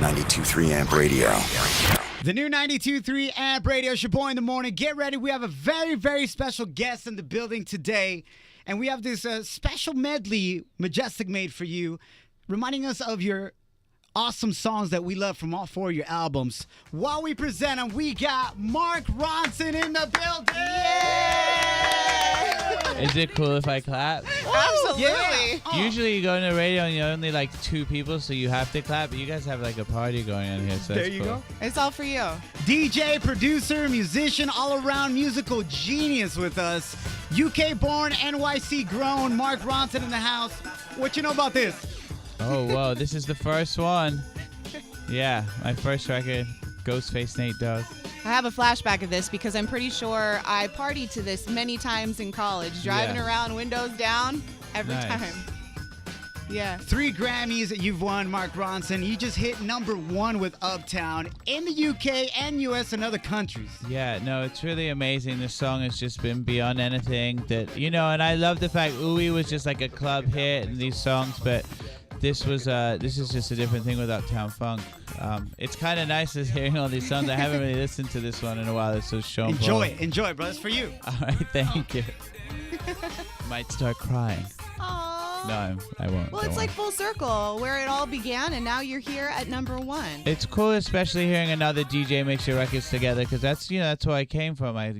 92.3 Amp Radio. The new 92.3 Amp Radio. It's your boy in the morning. Get ready. We have a very, very special guest in the building today. And we have this special medley Majestic made for you, reminding us of your awesome songs that we love from all four of your albums. While we present them, we got Mark Ronson in the building. Is it cool if I clap? Absolutely. Yeah. Usually you go on the radio and you're only like two people, so you have to clap. But you guys have like a party going on here, so There that's you cool. go. It's all for you. DJ, producer, musician, all-around musical genius with us. UK-born, NYC-grown, Mark Ronson in the house. What you know about this? Oh, whoa, this is the first one. Yeah, my first record, Ghostface Nate Dogg. I have a flashback of this because I'm pretty sure I partied to this many times in college, driving around, windows down, every Nice. time. Yeah. 3 Grammys that you've won, Mark Ronson. You just hit #1 with Uptown in the UK and US and other countries. Yeah, no, it's really amazing. This song has just been beyond anything that, you know, and I love the fact Ooey was just like a club hit and these songs, but this is just a different thing with Uptown Funk. It's kind of nice as hearing all these songs. I haven't really listened to this one in a while. It's so shown. Enjoy, bro. It's for you. All right, thank you. Might start crying. Aww. No, I won't. Well, don't it's like worry. full circle where it all began, and now you're here at #1. It's cool, especially hearing another DJ mix your records together, because that's where I came from. I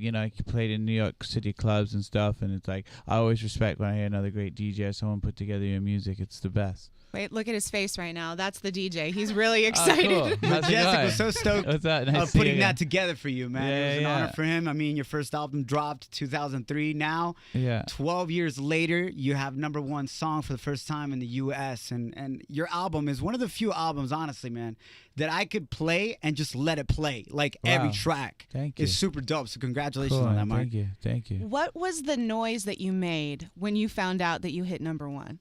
played in New York City clubs and stuff, and it's like I always respect when I hear another great DJ, someone put together your music. It's the best. Wait, look at his face right now. That's the DJ. He's really excited. Oh, cool. How's it Majestic going? was so stoked What's up? Nice of to see you putting again. that together for you, man. It was an honor for him. I mean, your first album dropped 2003. Now, Yeah. 12 years later, you have #1 song for the first time in the U.S. And your album is one of the few albums, honestly, man, that I could play and just let it play. Like every Wow. track. Thank It's you. super dope. So congratulations Cool, on that, man. Mark. Thank you. What was the noise that you made when you found out that you hit #1?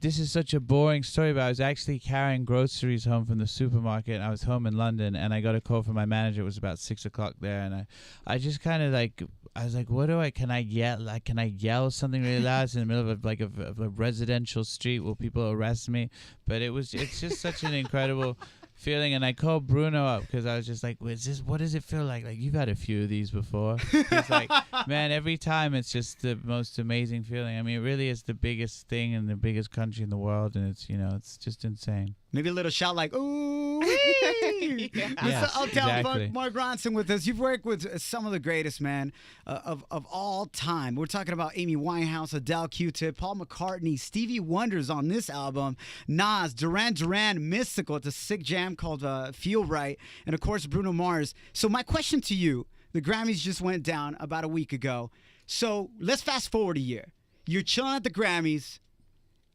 This is such a boring story, but I was actually carrying groceries home from the supermarket. I was home in London, and I got a call from my manager. It was about 6 o'clock there, and I just kind of like, I was like, can I yell? Like, can I yell something really loud? It's in the middle of a residential street. Will people arrest me? But it's just such an incredible feeling, and I called Bruno up because I was just like, what does it feel like? Like, you've had a few of these before. He's like, man, every time it's just the most amazing feeling. I mean, it really is the biggest thing in the biggest country in the world, and it's just insane. Maybe a little shout like, ooh. Yeah. Mr. Yes, Uptown exactly. Funk, Mark Ronson with us. You've worked with some of the greatest, man, of all time. We're talking about Amy Winehouse, Adele, Q-Tip, Paul McCartney, Stevie Wonder's on this album, Nas, Duran Duran, Mystical. It's a sick jam called Feel Right, and of course Bruno Mars. So my question to you, the Grammys just went down about a week ago. So let's fast forward a year. You're chilling at the Grammys.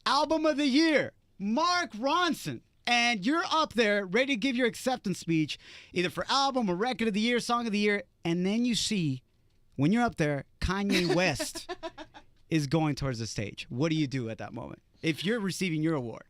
Album of the year, Mark Ronson. And you're up there ready to give your acceptance speech, either for album or record of the year, song of the year. And then you see, when you're up there, Kanye West is going towards the stage. What do you do at that moment if you're receiving your award?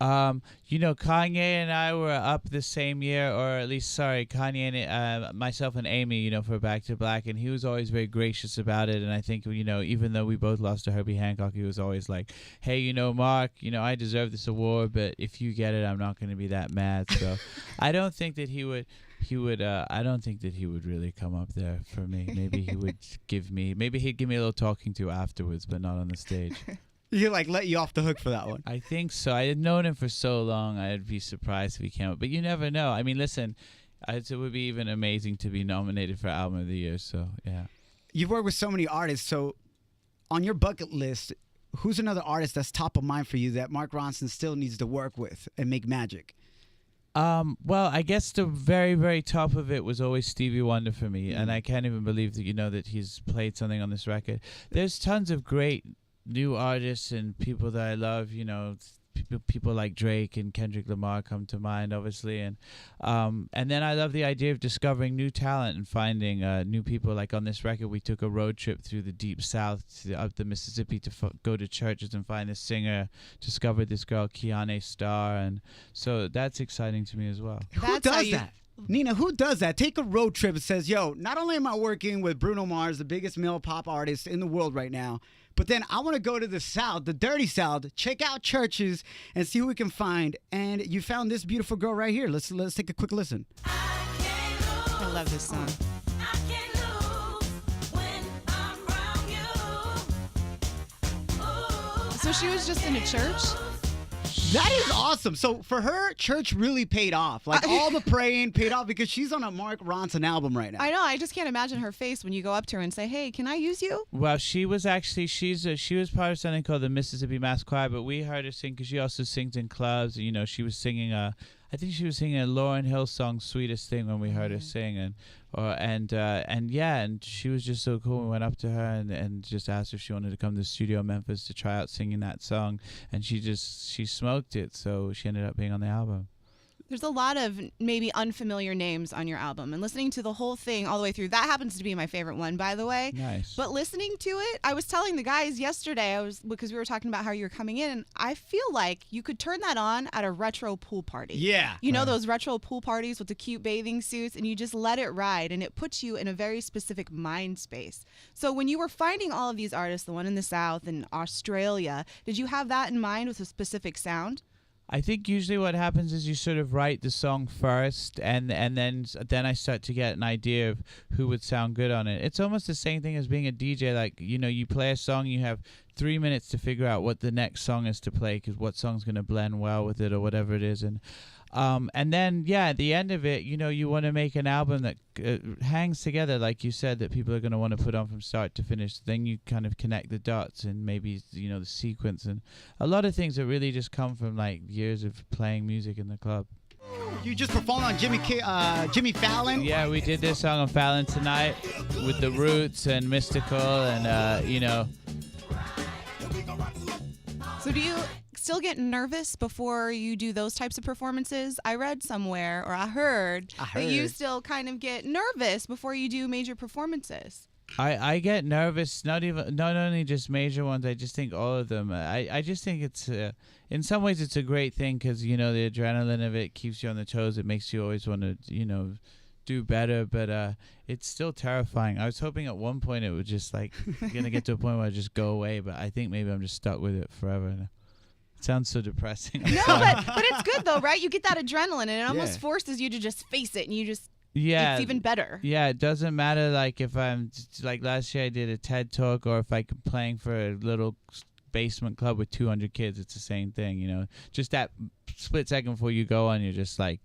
Kanye and I were up the same year, or at least, Kanye and myself and Amy, for Back to Black, and he was always very gracious about it. And I think, even though we both lost to Herbie Hancock, he was always like, hey, Mark, I deserve this award, but if you get it, I'm not going to be that mad. So I don't think that he would really come up there for me. Maybe he'd give me a little talking to afterwards, but not on the stage. He let you off the hook for that one. I think so. I had known him for so long. I'd be surprised if he came up. But you never know. I mean, listen, it would be even amazing to be nominated for Album of the Year. So, yeah. You've worked with so many artists. So on your bucket list, who's another artist that's top of mind for you that Mark Ronson still needs to work with and make magic? Well, I guess the very, very top of it was always Stevie Wonder for me. And I can't even believe that, that he's played something on this record. There's tons of great new artists and people that I love, people like Drake and Kendrick Lamar come to mind, obviously, and then I love the idea of discovering new talent and finding new people. Like on this record, we took a road trip through the deep south up the Mississippi to go to churches and find a singer. Discovered this girl Kiane Starr, and so that's exciting to me as well. Who does that? Nina, who does that? Take a road trip and says, yo, not only am I working with Bruno Mars, the biggest male pop artist in the world right now, But then I want to go to the South, the dirty South, check out churches and see who we can find. And you found this beautiful girl right here. Let's take a quick listen. I love this song. So she was just in a church? That is awesome. So for her, church really paid off. Like all the praying paid off because she's on a Mark Ronson album right now. I know. I just can't imagine her face when you go up to her and say, "Hey, can I use you?" Well, she was actually she was part of something called the Mississippi Mass Choir, but we heard her sing because she also sings in clubs. You know, she was singing I think she was singing a Lauryn Hill song, "Sweetest Thing," when we heard her sing, and she was just so cool. We went up to her and just asked her if she wanted to come to the studio in Memphis to try out singing that song, and she smoked it. So she ended up being on the album. There's a lot of maybe unfamiliar names on your album, and listening to the whole thing all the way through, that happens to be my favorite one, by the way. Nice. But listening to it, I was telling the guys yesterday, because we were talking about how you were coming in, and I feel like you could turn that on at a retro pool party. Yeah. You know those retro pool parties with the cute bathing suits, and you just let it ride, and it puts you in a very specific mind space. So when you were finding all of these artists, the one in the South and Australia, did you have that in mind with a specific sound? I think usually what happens is you sort of write the song first, and then I start to get an idea of who would sound good on it. It's almost the same thing as being a DJ. Like, you know, you play a song, you have 3 minutes to figure out what the next song is to play, because what song's going to blend well with it or whatever it is. And then, at the end of it, you know, you want to make an album that hangs together, like you said, that people are going to want to put on from start to finish. Then you kind of connect the dots and maybe, you know, the sequence and a lot of things that really just come from like years of playing music in the club. You just performed on Jimmy Fallon. Yeah, we did this song on Fallon tonight with The Roots and Mystical and, you know. So do you still get nervous before you do those types of performances? I read somewhere, or I heard that you still kind of get nervous before you do major performances. I get nervous, not only just major ones, I just think all of them. I just think it's, in some ways it's a great thing because, you know, the adrenaline of it keeps you on the toes. It makes you always want to, you know, do better, but it's still terrifying. I was hoping at one point it would just like, gonna get to a point where I just go away, but I think maybe I'm just stuck with it forever. It sounds so depressing. No, but it's good though, right? You get that adrenaline and it almost forces you to just face it, and you just, it's even better. Yeah, it doesn't matter like if I'm, like last year I did a TED Talk, or if I'm playing for a little basement club with 200 kids, it's the same thing, you know. Just that split second before you go on, you're just like,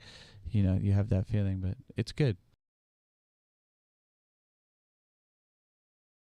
you know, you have that feeling, but it's good.